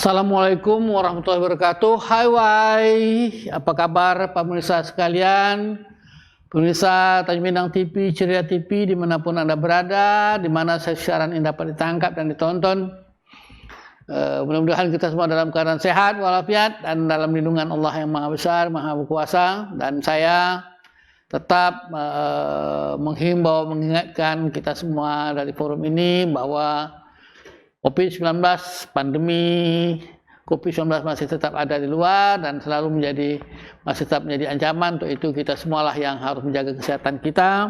Assalamualaikum warahmatullahi wabarakatuh. Hai, apa kabar pemirsa sekalian? Pemirsa Tanjung Pinang TV, Ceria TV, dimanapun Anda berada, di mana siaran ini dapat ditangkap dan ditonton. Mudah-mudahan kita semua dalam keadaan sehat walafiat dan dalam lindungan Allah yang Maha Besar, Maha Berkuasa. Dan saya tetap menghimbau, mengingatkan kita semua dari forum ini bahwa COVID-19, pandemi COVID-19 masih tetap ada di luar dan masih tetap menjadi ancaman. Untuk itu kita semualah yang harus menjaga kesehatan kita.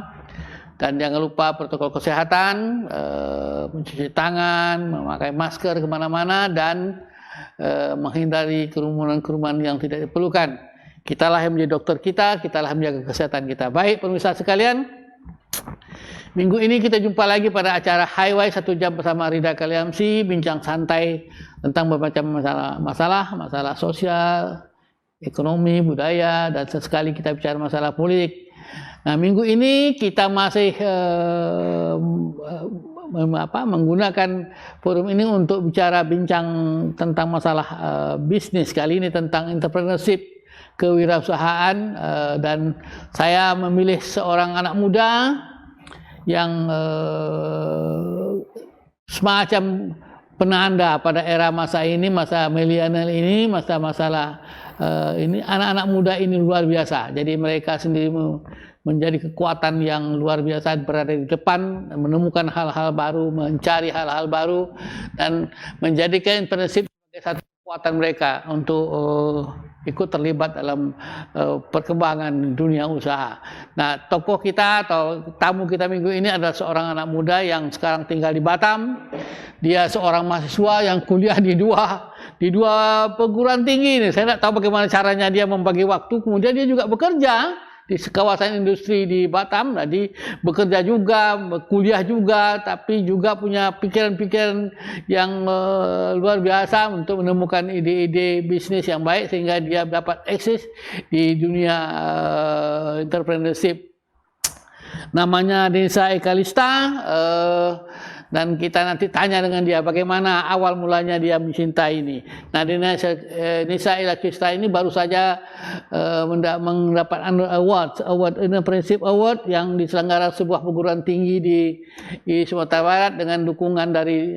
Dan jangan lupa protokol kesehatan, mencuci tangan, memakai masker kemana-mana, dan menghindari kerumunan-kerumunan yang tidak diperlukan. Kitalah yang menjadi dokter kitalah yang menjaga kesehatan kita. Baik pemirsa sekalian, minggu ini kita jumpa lagi pada acara Highway 1 jam bersama Rida Kaliamsi, bincang santai tentang berbagai masalah sosial, ekonomi, budaya, dan sesekali kita bicara masalah politik. Nah, minggu ini kita masih menggunakan forum ini untuk bincang tentang masalah bisnis. Kali ini tentang entrepreneurship, kewirausahaan, dan saya memilih seorang anak muda yang semacam penanda pada era masa ini, masa milenial ini, masalah ini, anak-anak muda ini luar biasa. Jadi mereka sendiri menjadi kekuatan yang luar biasa, berada di depan, menemukan hal-hal baru, mencari hal-hal baru, dan menjadikan entrepreneurship sebagai satu kekuatan mereka untuk ikut terlibat dalam perkembangan dunia usaha. Nah, tokoh kita atau tamu kita minggu ini adalah seorang anak muda yang sekarang tinggal di Batam. Dia seorang mahasiswa yang kuliah di dua perguruan tinggi ini. Saya tidak tahu bagaimana caranya dia membagi waktu. Kemudian dia juga bekerja di kawasan industri di Batam. Jadi bekerja juga, kuliah juga, tapi juga punya pikiran-pikiran yang luar biasa untuk menemukan ide-ide bisnis yang baik sehingga dia dapat eksis di dunia entrepreneurship. Namanya Denisa Ekalista, dan kita nanti tanya dengan dia bagaimana awal mulanya dia mencintai ini. Nah, Denisa Ekalista ini baru saja mendapat award Entrepreneurship Award yang diselenggarakan sebuah perguruan tinggi di Sumatera Barat dengan dukungan dari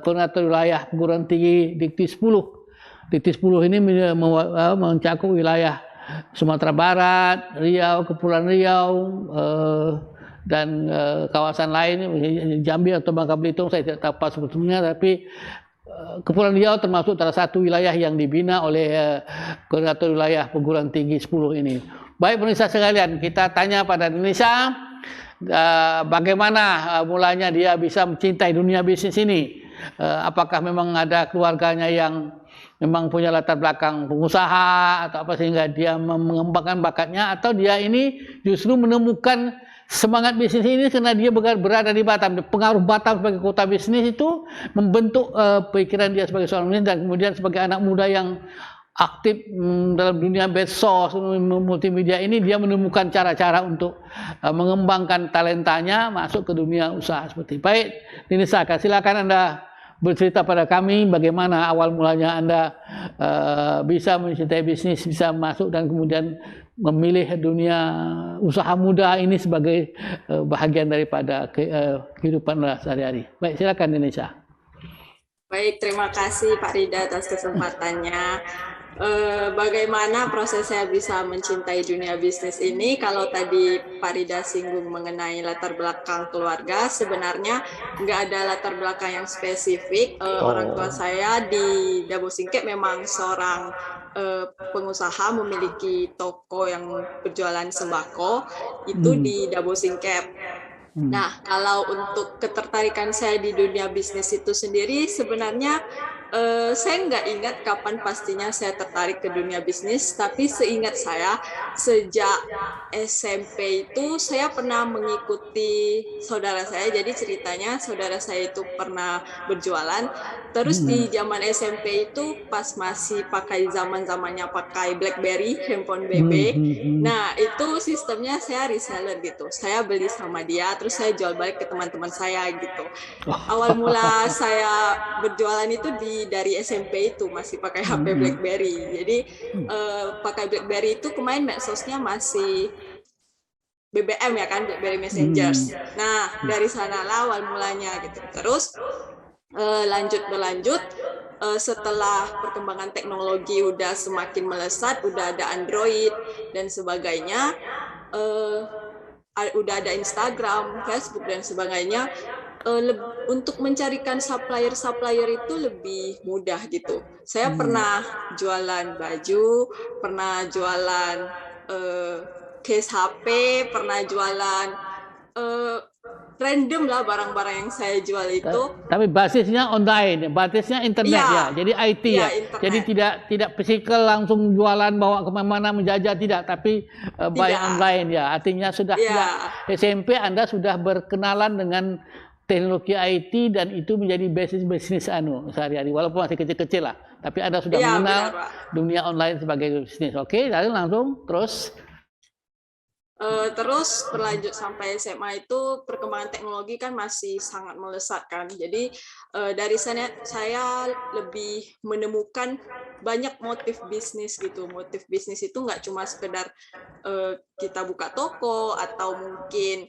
koordinator wilayah perguruan tinggi Dikti 10. Dikti 10 ini mencakup wilayah Sumatera Barat, Riau, Kepulauan Riau, dan kawasan lain, Jambi atau Bangka Belitung, saya tidak tahu apa sebetulnya, tapi Kepulauan Riau termasuk salah satu wilayah yang dibina oleh koordinator wilayah perguruan tinggi 10 ini. Baik pemirsa sekalian, kita tanya pada Indonesia bagaimana mulanya dia bisa mencintai dunia bisnis ini. Apakah memang ada keluarganya yang memang punya latar belakang pengusaha atau apa sehingga dia mengembangkan bakatnya, atau dia ini justru menemukan semangat bisnis ini karena dia berada di Batam. Pengaruh Batam sebagai kota bisnis itu membentuk pikiran dia sebagai seorang bisnis, dan kemudian sebagai anak muda yang aktif dalam dunia medsos, multimedia ini, dia menemukan cara-cara untuk mengembangkan talentanya masuk ke dunia usaha seperti. Baik, Denisa, silakan Anda bercerita pada kami bagaimana awal mulanya Anda bisa mencintai bisnis, bisa masuk dan kemudian memilih dunia usaha muda ini sebagai bahagian daripada kehidupan sehari-hari. Baik, silakan Indonesia. Baik, terima kasih Pak Rida atas kesempatannya. Bagaimana proses saya bisa mencintai dunia bisnis ini? Kalau tadi Pak Rida singgung mengenai latar belakang keluarga, sebenarnya nggak ada latar belakang yang spesifik. Orang tua saya di Dabo Singkep memang seorang pengusaha, memiliki toko yang berjualan sembako itu di Dabo Singkep. Nah, kalau untuk ketertarikan saya di dunia bisnis itu sendiri, sebenarnya saya nggak ingat kapan pastinya saya tertarik ke dunia bisnis, tapi seingat saya sejak SMP itu saya pernah mengikuti saudara saya. Jadi ceritanya saudara saya itu pernah berjualan, terus di zaman SMP itu pas masih pakai zaman-zamannya pakai BlackBerry, handphone BB. Nah, itu sistemnya saya reseller gitu. Saya beli sama dia, terus saya jual balik ke teman-teman saya gitu. Awal mula saya berjualan itu di dari SMP itu masih pakai HP BlackBerry. Jadi pakai BlackBerry itu kemarin medsosnya masih BBM ya kan, BlackBerry Messengers. Nah, dari sanalah awal mulanya gitu. Terus berlanjut setelah perkembangan teknologi udah semakin melesat, udah ada Android dan sebagainya, udah ada Instagram, Facebook dan sebagainya, untuk mencarikan supplier itu lebih mudah gitu. Saya pernah jualan baju, pernah jualan case HP, pernah jualan random lah barang-barang yang saya jual itu. Tapi basisnya online, basisnya internet ya. Jadi IT ya. Internet. Jadi tidak fisikal langsung jualan bawa kemana-mana menjajah tidak, tapi by online ya. Artinya sudah SMP Anda sudah berkenalan dengan teknologi IT dan itu menjadi bisnis sehari-hari. Walaupun masih kecil-kecil lah, tapi Anda sudah mengenal dunia online sebagai bisnis. Oke, lalu langsung terus. Terus berlanjut sampai SMA itu perkembangan teknologi kan masih sangat melesat kan. Jadi dari sana saya lebih menemukan banyak motif bisnis gitu. Motif bisnis itu nggak cuma sekedar kita buka toko atau mungkin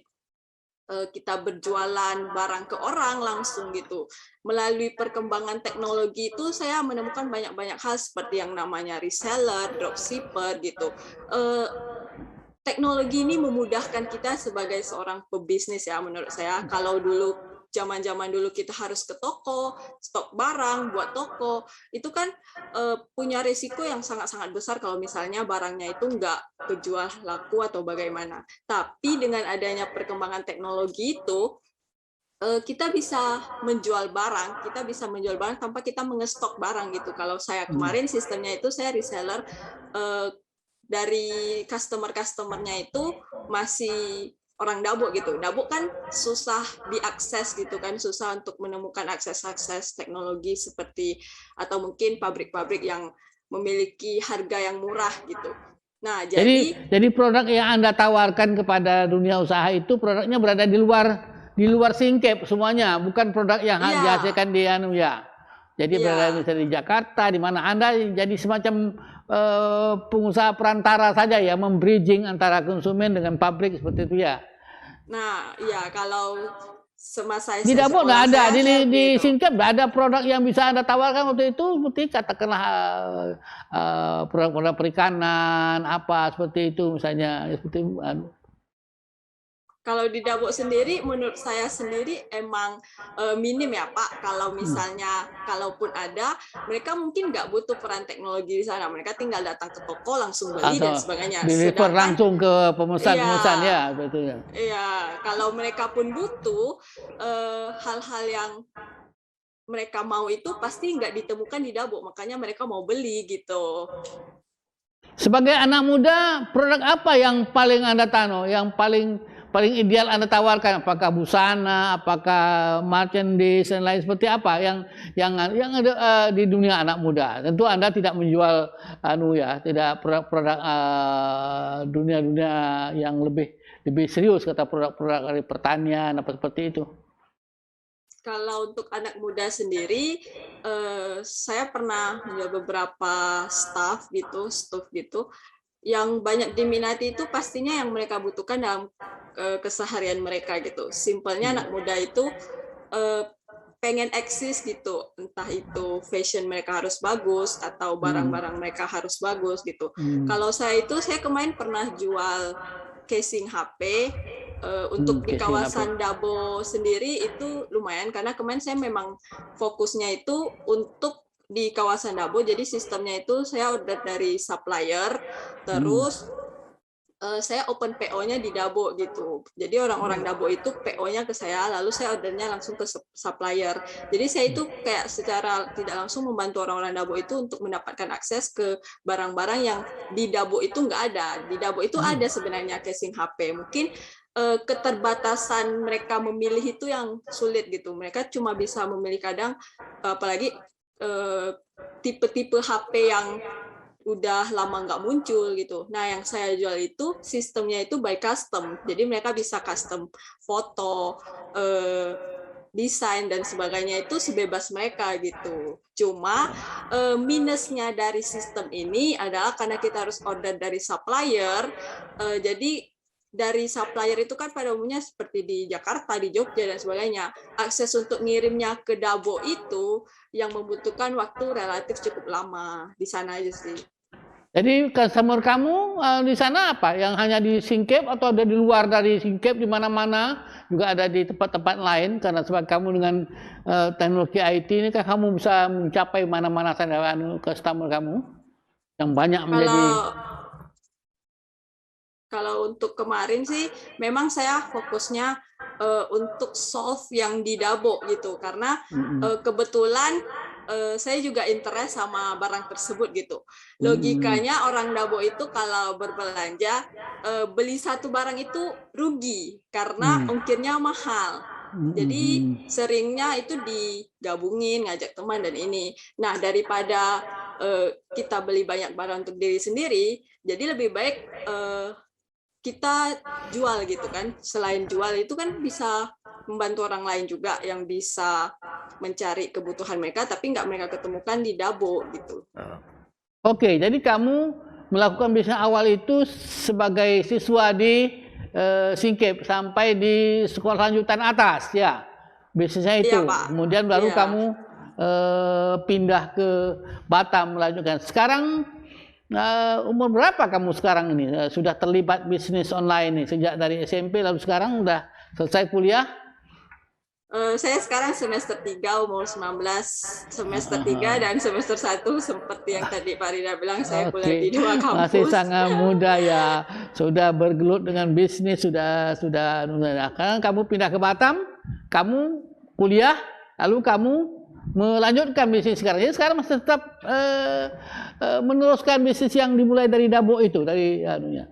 kita berjualan barang ke orang langsung gitu. Melalui perkembangan teknologi itu saya menemukan banyak-banyak hal seperti yang namanya reseller, dropshipper gitu. Teknologi ini memudahkan kita sebagai seorang pebisnis ya menurut saya. Kalau dulu zaman-zaman dulu kita harus ke toko, stok barang buat toko, itu kan punya risiko yang sangat-sangat besar kalau misalnya barangnya itu nggak kejual laku atau bagaimana. Tapi dengan adanya perkembangan teknologi itu, kita bisa menjual barang tanpa kita mengestok barang gitu. Kalau saya kemarin sistemnya itu saya reseller, dari customer-customernya itu masih orang Dabuk gitu. Dabuk kan susah diakses gitu kan, susah untuk menemukan akses teknologi seperti atau mungkin pabrik-pabrik yang memiliki harga yang murah gitu. Nah, jadi produk yang Anda tawarkan kepada dunia usaha itu produknya berada di luar Singkep semuanya, bukan produk yang dihasilkan di ya. Jadi berada misalnya di Jakarta, di mana Anda jadi semacam pengusaha perantara saja ya, membridging antara konsumen dengan pabrik seperti itu ya. Nah, iya kalau semasa di Dabuk nggak ada, di Singkep nggak ada produk yang bisa Anda tawarkan waktu itu, seperti katakanlah produk-produk perikanan apa seperti itu misalnya, seperti Kalau di Dabuk sendiri, menurut saya sendiri emang minim ya Pak. Kalau misalnya, kalaupun ada, mereka mungkin nggak butuh peran teknologi di sana. Mereka tinggal datang ke toko, langsung beli dan sebagainya. Deliver langsung ke pemesan ya, betul ya. Iya, kalau mereka pun butuh hal-hal yang mereka mau itu pasti nggak ditemukan di Dabuk. Makanya mereka mau beli gitu. Sebagai anak muda, produk apa yang paling Anda yang paling ideal Anda tawarkan? Apakah busana, apakah merchandise dan lain seperti apa yang ada di dunia anak muda? Tentu Anda tidak menjual tidak produk-produk dunia yang lebih serius, kata produk-produk dari pertanian apa seperti itu. Kalau untuk anak muda sendiri, saya pernah menjual beberapa staff gitu, yang banyak diminati itu pastinya yang mereka butuhkan dalam keseharian mereka gitu. Simpelnya anak muda itu pengen eksis gitu, entah itu fashion mereka harus bagus atau barang-barang mereka harus bagus gitu. Kalau saya kemarin pernah jual casing HP. Untuk di kawasan Dabo sendiri itu lumayan karena kemarin saya memang fokusnya itu untuk di kawasan Dabo, jadi sistemnya itu saya order dari supplier, terus saya open PO-nya di Dabo gitu. Jadi orang-orang Dabo itu PO-nya ke saya, lalu saya ordernya langsung ke supplier. Jadi saya itu kayak secara tidak langsung membantu orang-orang Dabo itu untuk mendapatkan akses ke barang-barang yang di Dabo itu nggak ada. Di Dabo itu ada sebenarnya casing HP. Mungkin keterbatasan mereka memilih itu yang sulit gitu. Mereka cuma bisa memilih kadang, apalagi tipe-tipe HP yang udah lama nggak muncul gitu. Nah, yang saya jual itu sistemnya itu by custom. Jadi mereka bisa custom foto, desain dan sebagainya itu sebebas mereka gitu. Cuma minusnya dari sistem ini adalah karena kita harus order dari supplier, jadi dari supplier itu kan pada umumnya seperti di Jakarta, di Jogja dan sebagainya, akses untuk ngirimnya ke Dabo itu yang membutuhkan waktu relatif cukup lama. Di sana aja sih. Jadi customer kamu di sana apa? Yang hanya di Singkep atau ada di luar dari Singkep, di mana-mana juga ada di tempat-tempat lain? Karena sebab kamu dengan teknologi IT ini kan kamu bisa mencapai mana-mana saja customer kamu yang banyak menjadi. Kalau untuk kemarin sih, memang saya fokusnya untuk solve yang di Dabo gitu, karena kebetulan saya juga interest sama barang tersebut gitu. Logikanya orang Dabo itu kalau berbelanja, beli satu barang itu rugi karena ongkirnya mahal. Jadi seringnya itu digabungin, ngajak teman dan ini. Nah, daripada kita beli banyak barang untuk diri sendiri, jadi lebih baik kita jual gitu kan. Selain jual itu kan bisa membantu orang lain juga yang bisa mencari kebutuhan mereka tapi nggak mereka ketemukan di Dabo gitu. Oke, jadi kamu melakukan bisnis awal itu sebagai siswa di Singkep sampai di sekolah lanjutan atas ya, bisnisnya itu. Iya, Pak. Kemudian baru kamu pindah ke Batam melanjutkan. Sekarang umur berapa kamu sekarang ini? Sudah terlibat bisnis online nih sejak dari SMP lalu sekarang udah selesai kuliah? Saya sekarang semester 3 umur 19, semester 3 dan semester 1 seperti yang tadi Pak Rida bilang saya kuliah di 2 kampus. Masih sangat muda ya. Sudah bergelut dengan bisnis sudah. Sekarang kamu pindah ke Batam, kamu kuliah, lalu kamu melanjutkan bisnis sekarang. Jadi sekarang masih tetap meneruskan bisnis yang dimulai dari Dabo itu, dari anunya.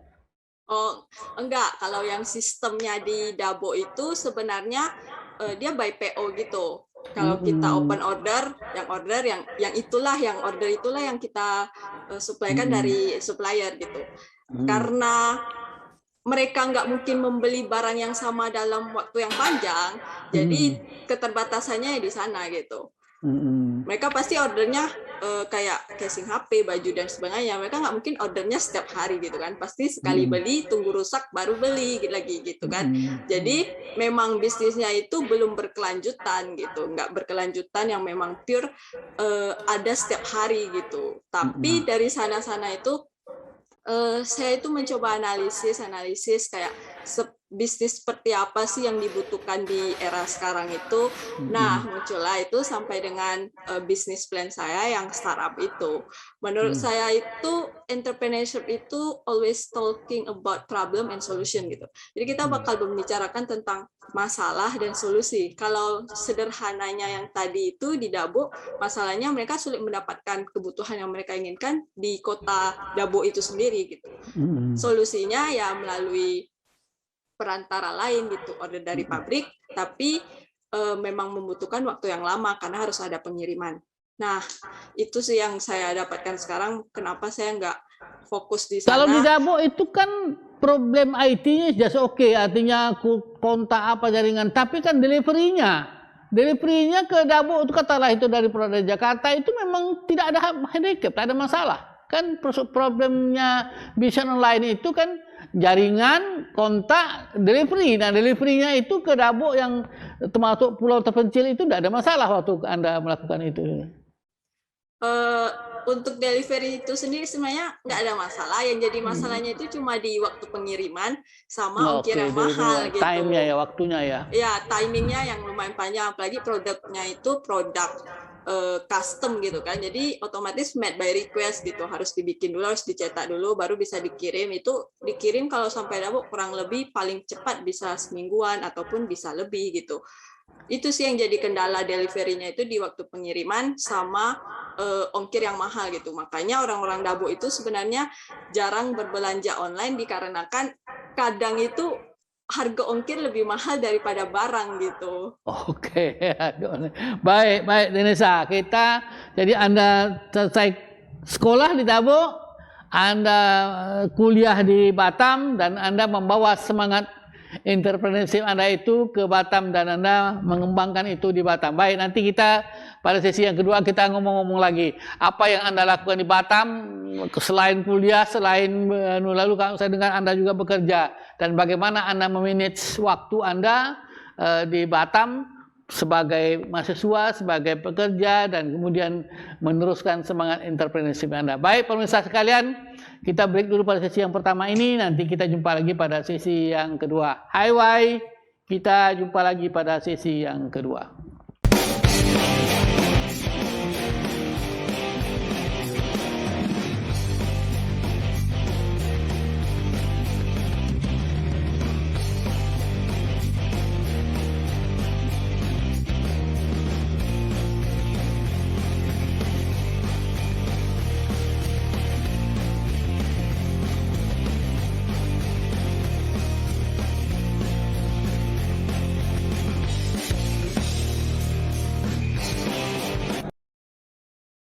Oh, enggak. Kalau yang sistemnya di Dabo itu sebenarnya dia by PO gitu. Kalau kita open order yang order itulah yang kita suplaikan dari supplier gitu. Karena mereka nggak mungkin membeli barang yang sama dalam waktu yang panjang, jadi keterbatasannya di sana gitu. Mereka pasti ordernya kayak casing HP, baju dan sebagainya. Mereka nggak mungkin ordernya setiap hari gitu kan. Pasti sekali beli, tunggu rusak, baru beli lagi gitu kan. Jadi memang bisnisnya itu belum berkelanjutan gitu. Nggak berkelanjutan yang memang pure ada setiap hari gitu. Tapi dari sana-sana itu saya itu mencoba analisis kayak bisnis seperti apa sih yang dibutuhkan di era sekarang itu. Nah, muncullah itu sampai dengan bisnis plan saya yang startup itu. Menurut saya itu entrepreneurship itu always talking about problem and solution gitu. Jadi kita bakal membicarakan tentang masalah dan solusi. Kalau sederhananya yang tadi itu di Dabo, masalahnya mereka sulit mendapatkan kebutuhan yang mereka inginkan di kota Dabo itu sendiri gitu. Solusinya ya melalui perantara lain gitu, order dari pabrik, tapi memang membutuhkan waktu yang lama karena harus ada pengiriman. Nah, itu sih yang saya dapatkan sekarang. Kenapa saya nggak fokus di sana? Kalau di Dabo itu kan problem IT-nya just oke, artinya kontak apa jaringan, tapi kan delivery-nya ke Dabo itu katalah itu dari produk Jakarta itu memang tidak ada handicap, tidak ada masalah. Kan problemnya bisnis online itu kan jaringan, kontak, delivery. Nah, delivery-nya itu ke Dabo yang termasuk pulau terpencil itu tidak ada masalah waktu Anda melakukan itu. Untuk delivery itu sendiri sebenarnya nggak ada masalah. Yang jadi masalahnya itu cuma di waktu pengiriman sama ongkir yang mahal gitu. Time-nya ya, waktunya ya. Ya, timingnya yang lumayan panjang. Apalagi produknya itu produk custom gitu kan, jadi otomatis made by request gitu, harus dibikin dulu, harus dicetak dulu, baru bisa dikirim. Itu dikirim kalau sampai Dabo kurang lebih paling cepat bisa semingguan ataupun bisa lebih gitu. Itu sih yang jadi kendala delivery-nya itu di waktu pengiriman sama ongkir yang mahal gitu. Makanya orang-orang Dabo itu sebenarnya jarang berbelanja online dikarenakan kadang itu harga ongkir lebih mahal daripada barang gitu. Oke, baik Denisa. Jadi Anda selesai sekolah di Dabo, Anda kuliah di Batam, dan Anda membawa semangat entrepreneurship Anda itu ke Batam dan Anda mengembangkan itu di Batam. Baik, nanti kita pada sesi yang kedua kita ngomong-ngomong lagi apa yang Anda lakukan di Batam selain kuliah, selain lalu kalau saya dengar Anda juga bekerja, dan bagaimana Anda memanage waktu Anda di Batam sebagai mahasiswa, sebagai pekerja, dan kemudian meneruskan semangat entrepreneurship Anda. Baik pemirsa sekalian, kita break dulu pada sesi yang pertama ini, nanti kita jumpa lagi pada sesi yang kedua. Hai, kita jumpa lagi pada sesi yang kedua.